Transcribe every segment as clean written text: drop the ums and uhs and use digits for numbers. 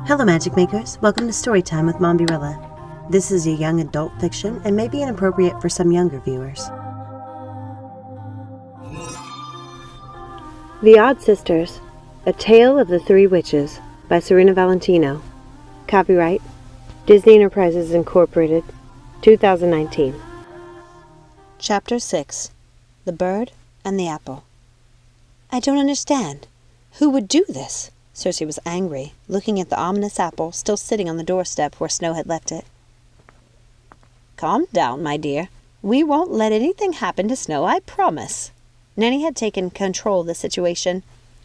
Hello Magic Makers, welcome to Storytime with Mombierella. This is a young adult fiction and may be inappropriate for some younger viewers. The Odd Sisters, A Tale of the Three Witches by Serena Valentino. Copyright, Disney Enterprises Incorporated, 2019. Chapter 6. The Bird and the Apple. I don't understand. Who would do this? Circe was angry, looking at the ominous apple still sitting on the doorstep where Snow had left it. Calm down, my dear. We won't let anything happen to Snow, I promise. Nanny had taken control of the situation.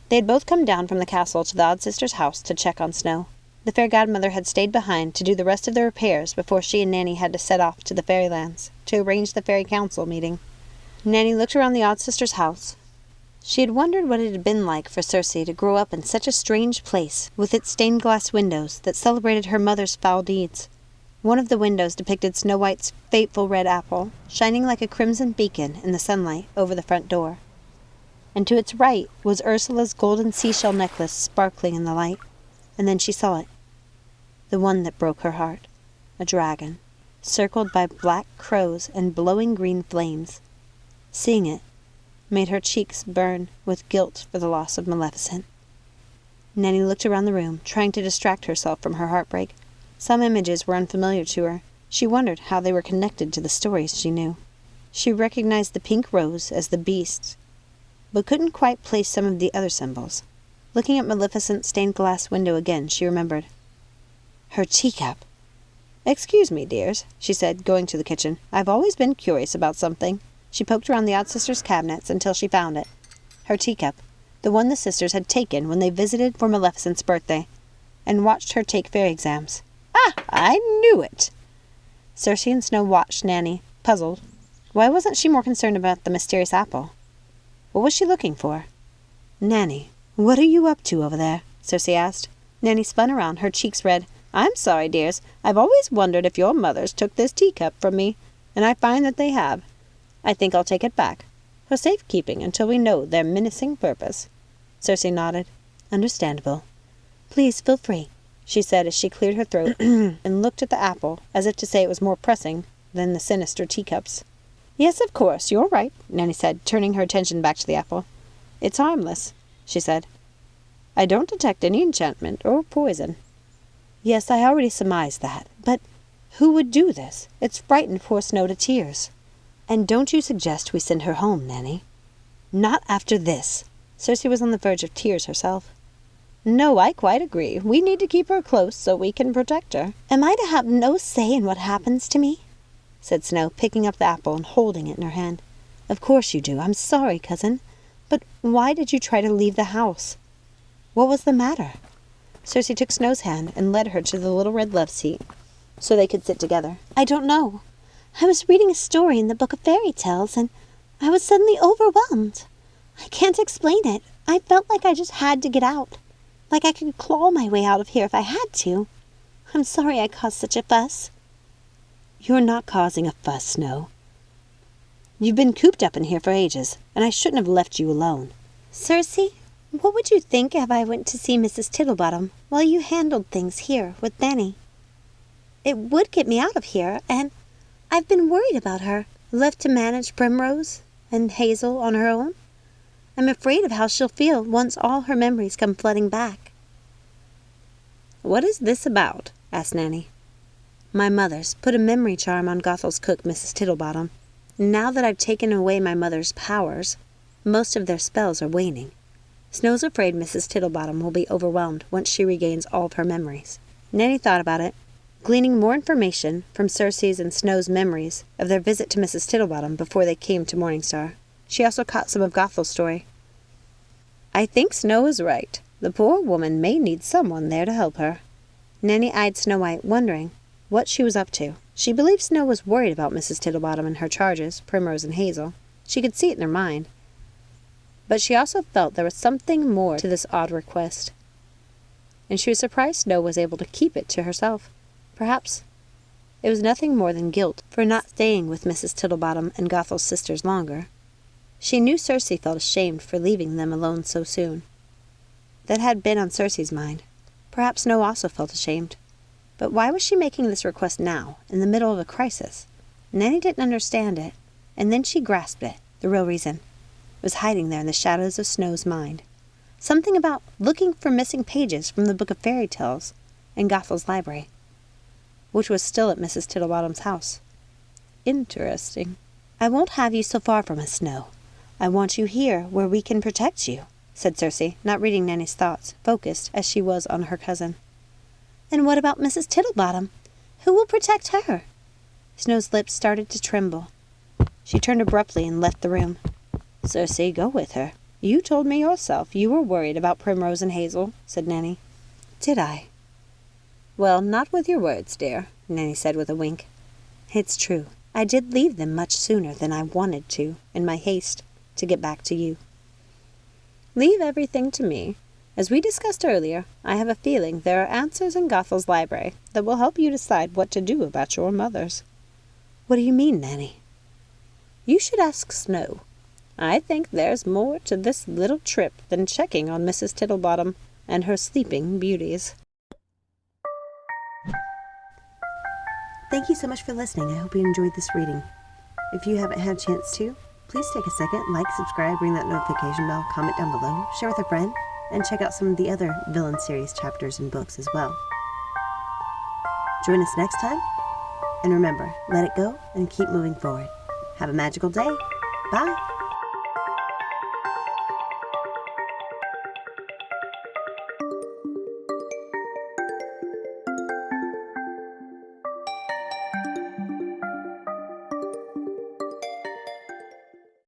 They had both come down from the castle to the Odd Sisters' house to check on Snow. The fairy godmother had stayed behind to do the rest of the repairs before she and Nanny had to set off to the fairylands to arrange the fairy council meeting. Nanny looked around the Odd Sisters' house. She had wondered what it had been like for Circe to grow up in such a strange place, with its stained glass windows that celebrated her mother's foul deeds. One of the windows depicted Snow White's fateful red apple, shining like a crimson beacon in the sunlight over the front door. And to its right was Ursula's golden seashell necklace sparkling in the light. And then she saw it. The one that broke her heart. A dragon, circled by black crows and blowing green flames. Seeing it made her cheeks burn with guilt for the loss of Maleficent. Nanny looked around the room, trying to distract herself from her heartbreak. Some images were unfamiliar to her. She wondered how they were connected to the stories she knew. She recognized the pink rose as the beast, but couldn't quite place some of the other symbols. Looking at Maleficent's stained glass window again, she remembered. Her teacup. Excuse me, dears, she said, going to the kitchen. I've always been curious about something. She poked around the Odd Sisters' cabinets until she found it. Her teacup, the one the sisters had taken when they visited for Maleficent's birthday, and watched her take fairy exams. Ah, I knew it! Circe and Snow watched Nanny, puzzled. Why wasn't she more concerned about the mysterious apple? What was she looking for? Nanny, what are you up to over there? Circe asked. Nanny spun around, her cheeks red. I'm sorry, dears. I've always wondered if your mothers took this teacup from me, and I find that they have. I think I'll take it back, for safekeeping until we know their menacing purpose. Circe nodded. Understandable. Please feel free, she said as she cleared her throat and looked at the apple as if to say it was more pressing than the sinister teacups. Yes, of course, you're right, Nanny said, turning her attention back to the apple. It's harmless, she said. I don't detect any enchantment or poison. Yes, I already surmised that, but who would do this? It's frightened poor Snow to tears. And don't you suggest we send her home, Nanny? Not after this. Circe was on the verge of tears herself. No, I quite agree. We need to keep her close so we can protect her. Am I to have no say in what happens to me? Said Snow, picking up the apple and holding it in her hand. Of course you do. I'm sorry, cousin. But why did you try to leave the house? What was the matter? Circe took Snow's hand and led her to the little red love seat so they could sit together. I don't know. I was reading a story in the book of fairy tales, and I was suddenly overwhelmed. I can't explain it. I felt like I just had to get out. Like I could claw my way out of here if I had to. I'm sorry I caused such a fuss. You're not causing a fuss, Snow. You've been cooped up in here for ages, and I shouldn't have left you alone. Circe, what would you think if I went to see Mrs. Tittlebottom while you handled things here with Benny? It would get me out of here, and I've been worried about her, left to manage Primrose and Hazel on her own. I'm afraid of how she'll feel once all her memories come flooding back. What is this about? Asked Nanny. My mother's put a memory charm on Gothel's cook, Mrs. Tittlebottom. Now that I've taken away my mother's powers, most of their spells are waning. Snow's afraid Mrs. Tittlebottom will be overwhelmed once she regains all of her memories. Nanny thought about it, gleaning more information from Circe's and Snow's memories of their visit to Mrs. Tittlebottom before they came to Morningstar. She also caught some of Gothel's story. I think Snow is right. The poor woman may need someone there to help her. Nanny eyed Snow White, wondering what she was up to. She believed Snow was worried about Mrs. Tittlebottom and her charges, Primrose and Hazel. She could see it in her mind. But she also felt there was something more to this odd request, and she was surprised Snow was able to keep it to herself. Perhaps it was nothing more than guilt for not staying with Mrs. Tittlebottom and Gothel's sisters longer. She knew Circe felt ashamed for leaving them alone so soon. That had been on Circe's mind. Perhaps Snow also felt ashamed. But why was she making this request now, in the middle of a crisis? Nanny didn't understand it, and then she grasped it, the real reason. It was hiding there in the shadows of Snow's mind. Something about looking for missing pages from the Book of Fairy Tales in Gothel's library, which was still at Mrs. Tittlebottom's house. Interesting. I won't have you so far from us, Snow. I want you here where we can protect you, said Circe, not reading Nanny's thoughts, focused as she was on her cousin. And what about Mrs. Tittlebottom? Who will protect her? Snow's lips started to tremble. She turned abruptly and left the room. Circe, go with her. You told me yourself you were worried about Primrose and Hazel, said Nanny. Did I? Well, not with your words, dear, Nanny said with a wink. It's true. I did leave them much sooner than I wanted to, in my haste to get back to you. Leave everything to me. As we discussed earlier, I have a feeling there are answers in Gothel's library that will help you decide what to do about your mothers. What do you mean, Nanny? You should ask Snow. I think there's more to this little trip than checking on Mrs. Tittlebottom and her sleeping beauties. Thank you so much for listening. I hope you enjoyed this reading. If you haven't had a chance to, please take a second, like, subscribe, ring that notification bell, comment down below, share with a friend, and check out some of the other Villain series chapters and books as well. Join us next time, and remember, let it go and keep moving forward. Have a magical day. Bye!